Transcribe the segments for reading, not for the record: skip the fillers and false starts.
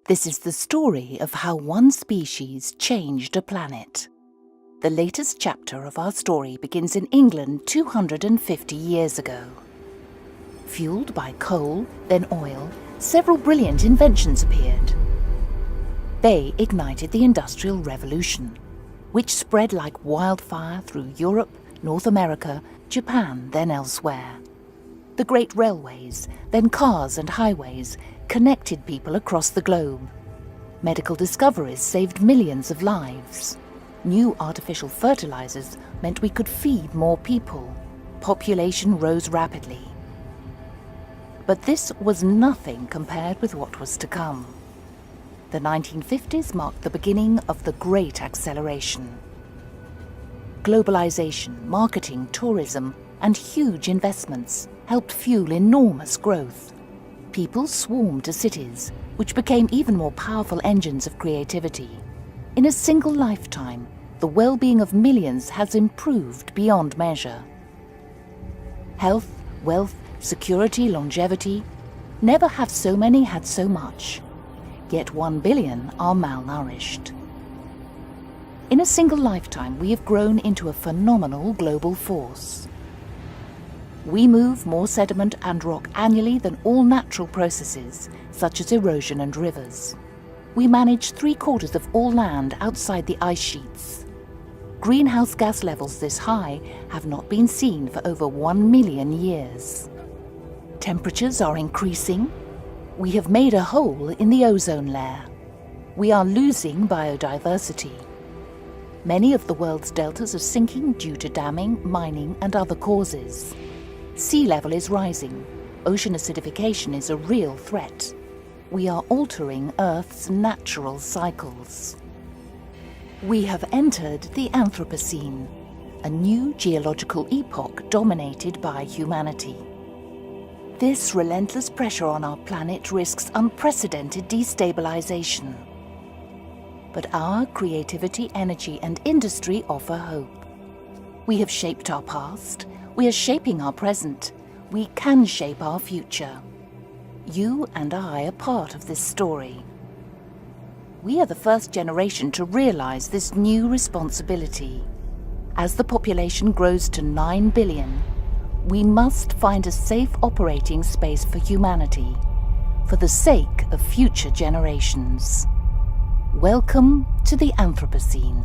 This is the story of how one species changed a planet. The latest chapter of our story begins in England 250 years ago. Fueled by coal, then oil, several brilliant inventions appeared. They ignited the Industrial Revolution, which spread like wildfire through Europe, North America, Japan, then elsewhere. The great railways, then cars and highways, connected people across the globe. Medical discoveries saved millions of lives. New artificial fertilizers meant we could feed more people. Population rose rapidly. But this was nothing compared with what was to come. The 1950s marked the beginning of the Great Acceleration. Globalization, marketing, tourism, and huge investments helped fuel enormous growth. People swarmed to cities, which became even more powerful engines of creativity. In a single lifetime, the well-being of millions has improved beyond measure. Health, wealth, security, longevity. Never have so many had so much. Yet 1 billion are malnourished. In a single lifetime, we have grown into a phenomenal global force. We move more sediment and rock annually than all natural processes, such as erosion and rivers. We manage 3/4 of all land outside the ice sheets. Greenhouse gas levels this high have not been seen for over 1 million years. Temperatures are increasing. We have made a hole in the ozone layer. We are losing biodiversity. Many of the world's deltas are sinking due to damming, mining, and other causes. Sea level is rising. Ocean acidification is a real threat. We are altering Earth's natural cycles. We have entered the Anthropocene, a new geological epoch dominated by humanity. This relentless pressure on our planet risks unprecedented destabilization. But our creativity, energy, and industry offer hope. We have shaped our past. We are shaping our present. We can shape our future. You and I are part of this story. We are the first generation to realize this new responsibility. As the population grows to 9 billion, we must find a safe operating space for humanity, for the sake of future generations. Welcome to the Anthropocene.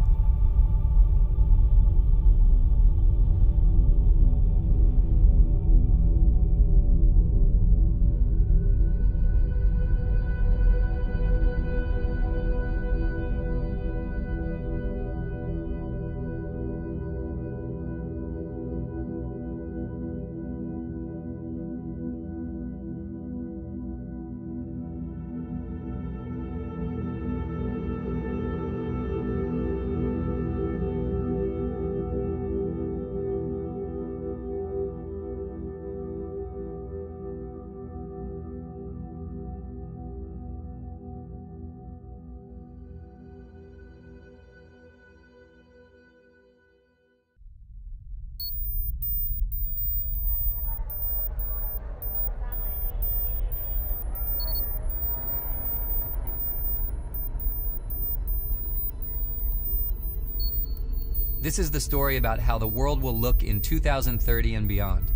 This is the story about how the world will look in 2030 and beyond.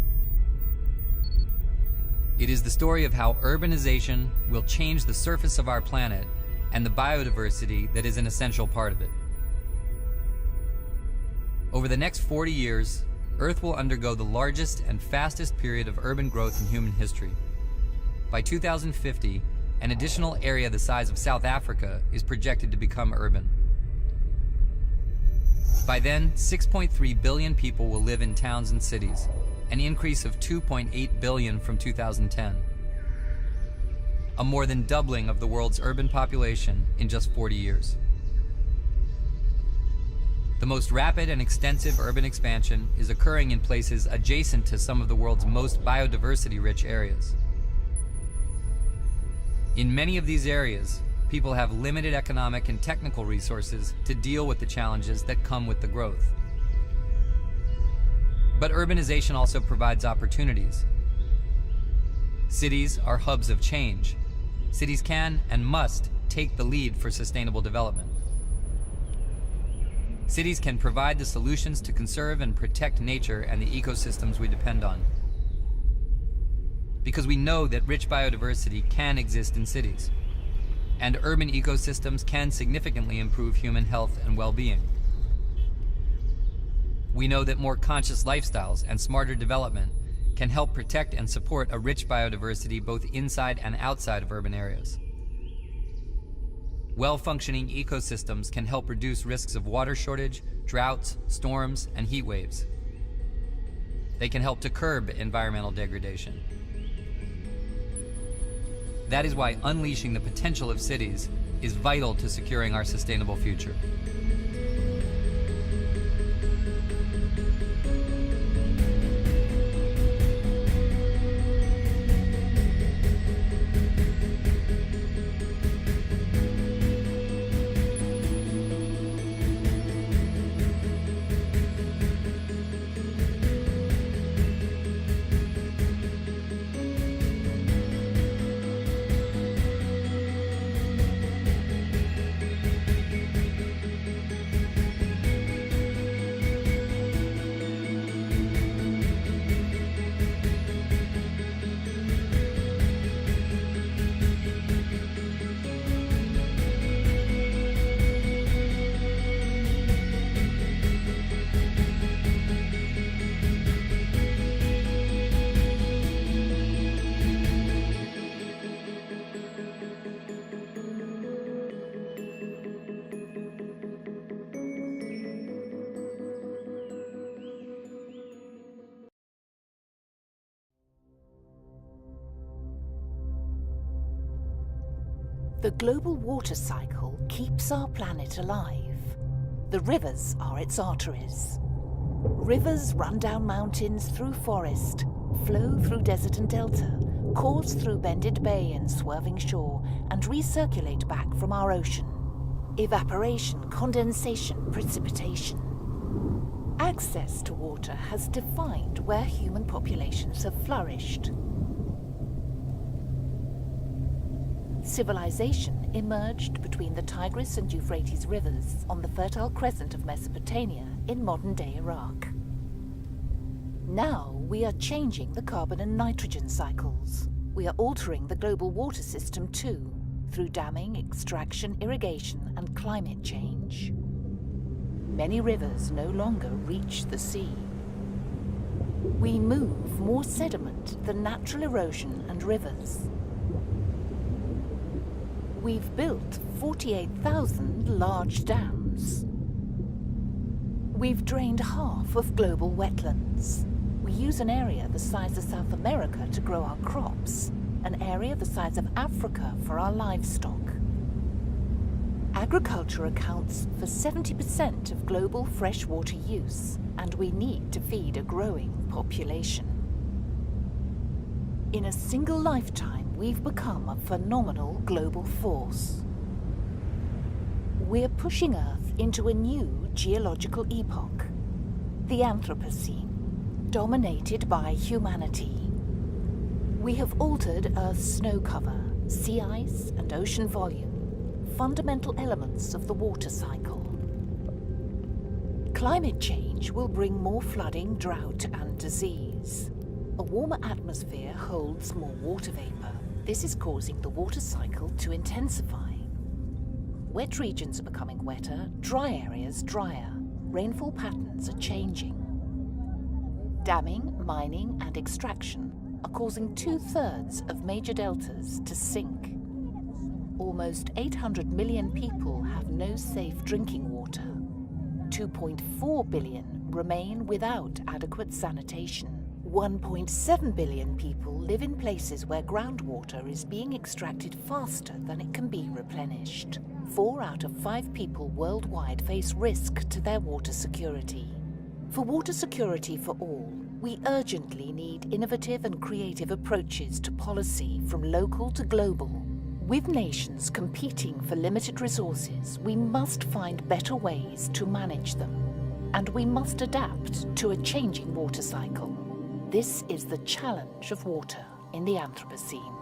It is the story of how urbanization will change the surface of our planet and the biodiversity that is an essential part of it. Over the next 40 years, Earth will undergo the largest and fastest period of urban growth in human history. By 2050, an additional area the size of South Africa is projected to become urban. By then, 6.3 billion people will live in towns and cities, an increase of 2.8 billion from 2010. A more than doubling of the world's urban population in just 40 years. The most rapid and extensive urban expansion is occurring in places adjacent to some of the world's most biodiversity-rich areas. In many of these areas, people have limited economic and technical resources to deal with the challenges that come with the growth. But urbanization also provides opportunities. Cities are hubs of change. Cities can and must take the lead for sustainable development. Cities can provide the solutions to conserve and protect nature and the ecosystems we depend on. Because we know that rich biodiversity can exist in cities, and urban ecosystems can significantly improve human health and well-being. We know that more conscious lifestyles and smarter development can help protect and support a rich biodiversity both inside and outside of urban areas. Well-functioning ecosystems can help reduce risks of water shortage, droughts, storms, and heat waves. They can help to curb environmental degradation. That is why unleashing the potential of cities is vital to securing our sustainable future. The global water cycle keeps our planet alive. The rivers are its arteries. Rivers run down mountains through forest, flow through desert and delta, course through bended bay and swerving shore, and recirculate back from our ocean. Evaporation, condensation, precipitation. Access to water has defined where human populations have flourished. Civilization emerged between the Tigris and Euphrates rivers on the Fertile Crescent of Mesopotamia in modern-day Iraq. Now we are changing the carbon and nitrogen cycles. We are altering the global water system too, through damming, extraction, irrigation, and climate change. Many rivers no longer reach the sea. We move more sediment than natural erosion and rivers. We've built 48,000 large dams. We've drained half of global wetlands. We use an area the size of South America to grow our crops, an area the size of Africa for our livestock. Agriculture accounts for 70% of global freshwater use, and we need to feed a growing population. In a single lifetime, we've become a phenomenal global force. We're pushing Earth into a new geological epoch, the Anthropocene, dominated by humanity. We have altered Earth's snow cover, sea ice, and ocean volume, fundamental elements of the water cycle. Climate change will bring more flooding, drought, and disease. A warmer atmosphere holds more water vapor. This is causing the water cycle to intensify. Wet regions are becoming wetter, dry areas drier. Rainfall patterns are changing. Damming, mining, and extraction are causing 2/3 of major deltas to sink. Almost 800 million people have no safe drinking water. 2.4 billion remain without adequate sanitation. 1.7 billion people live in places where groundwater is being extracted faster than it can be replenished. 4 out of 5 people worldwide face risk to their water security. For water security for all, we urgently need innovative and creative approaches to policy from local to global. With nations competing for limited resources, we must find better ways to manage them, and we must adapt to a changing water cycle. This is the challenge of water in the Anthropocene.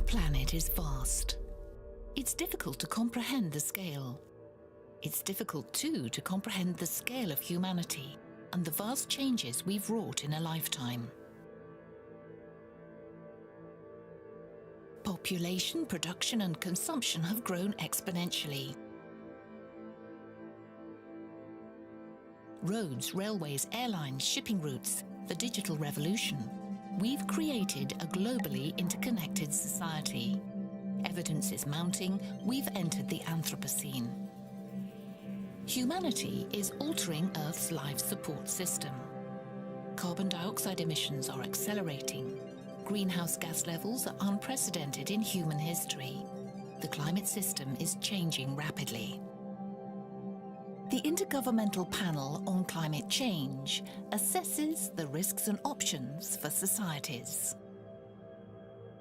planet is vast. It's difficult to comprehend the scale. It's difficult, too, to comprehend the scale of humanity and the vast changes we've wrought in a lifetime. Population, production and consumption have grown exponentially. Roads, railways, airlines, shipping routes, the digital revolution. We've created a globally interconnected society. Evidence is mounting, we've entered the Anthropocene. Humanity is altering Earth's life support system. Carbon dioxide emissions are accelerating. Greenhouse gas levels are unprecedented in human history. The climate system is changing rapidly. The Intergovernmental Panel on Climate Change assesses the risks and options for societies.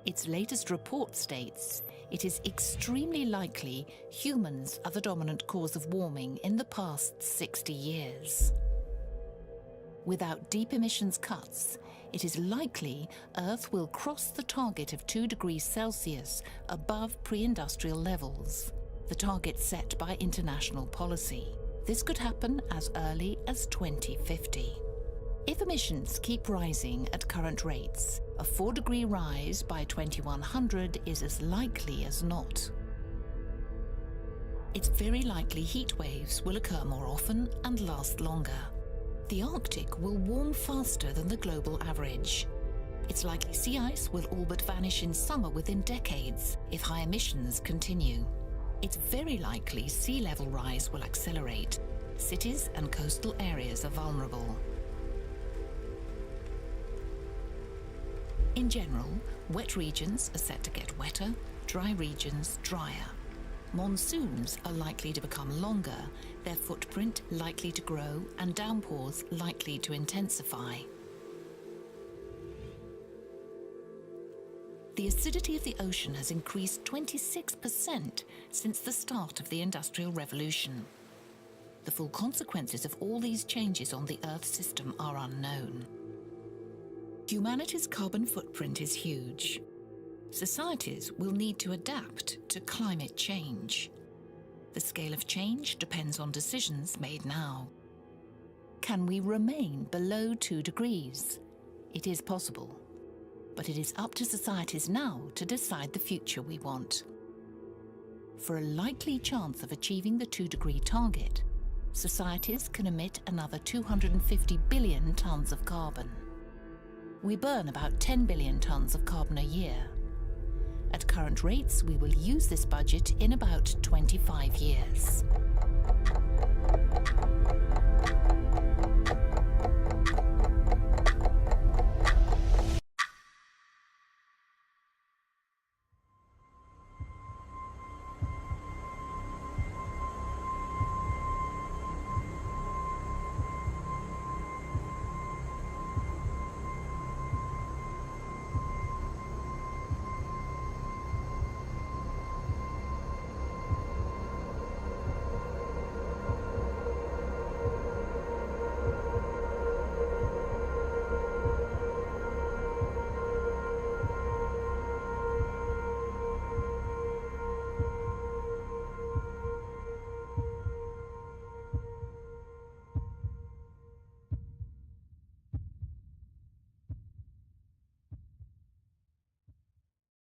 Its latest report states it is extremely likely humans are the dominant cause of warming in the past 60 years. Without deep emissions cuts, it is likely Earth will cross the target of 2 degrees Celsius above pre-industrial levels, the target set by international policy. This could happen as early as 2050. If emissions keep rising at current rates, a 4-degree rise by 2100 is as likely as not. It's very likely heat waves will occur more often and last longer. The Arctic will warm faster than the global average. It's likely sea ice will all but vanish in summer within decades if high emissions continue. It's very likely sea level rise will accelerate. Cities and coastal areas are vulnerable. In general, wet regions are set to get wetter, dry regions drier. Monsoons are likely to become longer, their footprint likely to grow, and downpours likely to intensify. The acidity of the ocean has increased 26% since the start of the Industrial Revolution. The full consequences of all these changes on the Earth system are unknown. Humanity's carbon footprint is huge. Societies will need to adapt to climate change. The scale of change depends on decisions made now. Can we remain below 2 degrees? It is possible. But it is up to societies now to decide the future we want. For a likely chance of achieving the 2-degree target, societies can emit another 250 billion tons of carbon. We burn about 10 billion tons of carbon a year. At current rates, we will use this budget in about 25 years.